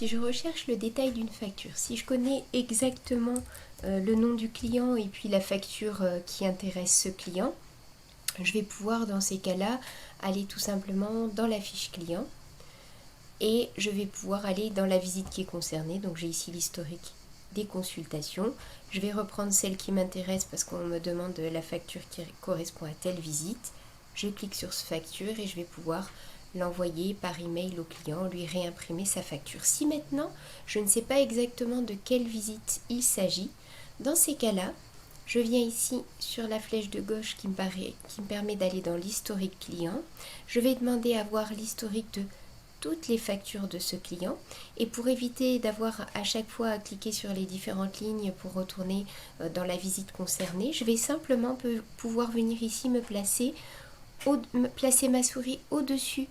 si je recherche le détail d'une facture, si je connais exactement le nom du client et puis la facture qui intéresse ce client, je vais pouvoir dans ces cas-là aller tout simplement dans la fiche client et je vais pouvoir aller dans la visite qui est concernée. Donc j'ai ici l'historique des consultations. Je vais reprendre celle qui m'intéresse parce qu'on me demande la facture qui correspond à telle visite. Je clique sur cette facture et je vais pouvoir l'envoyer par email au client, lui réimprimer sa facture. Si maintenant je ne sais pas exactement de quelle visite il s'agit, dans ces cas-là, je viens ici sur la flèche de gauche qui me permet d'aller dans l'historique client. Je vais demander à voir l'historique de toutes les factures de ce client, et pour éviter d'avoir à chaque fois à cliquer sur les différentes lignes pour retourner dans la visite concernée, je vais simplement pouvoir venir ici me placer ma souris au-dessus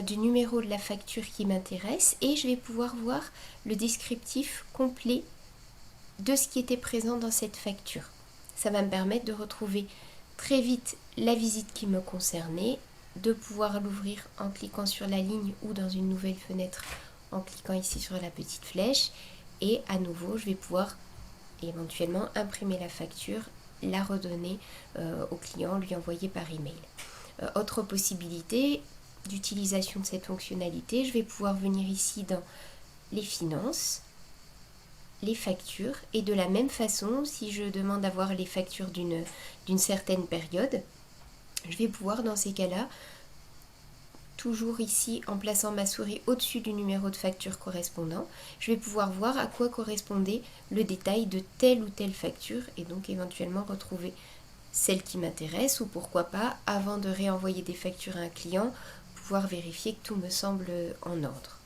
du numéro de la facture qui m'intéresse et je vais pouvoir voir le descriptif complet de ce qui était présent dans cette facture. Ça va me permettre de retrouver très vite la visite qui me concernait, de pouvoir l'ouvrir en cliquant sur la ligne ou dans une nouvelle fenêtre en cliquant ici sur la petite flèche, et à nouveau je vais pouvoir éventuellement imprimer la facture, la redonner au client, lui envoyer par email. Autre possibilité d'utilisation de cette fonctionnalité, je vais pouvoir venir ici dans les finances, les factures, et de la même façon, si je demande d'avoir les factures d'une certaine période, je vais pouvoir dans ces cas-là, toujours ici en plaçant ma souris au-dessus du numéro de facture correspondant, je vais pouvoir voir à quoi correspondait le détail de telle ou telle facture et donc éventuellement retrouver celle qui m'intéresse, ou pourquoi pas, avant de réenvoyer des factures à un client, pouvoir vérifier que tout me semble en ordre.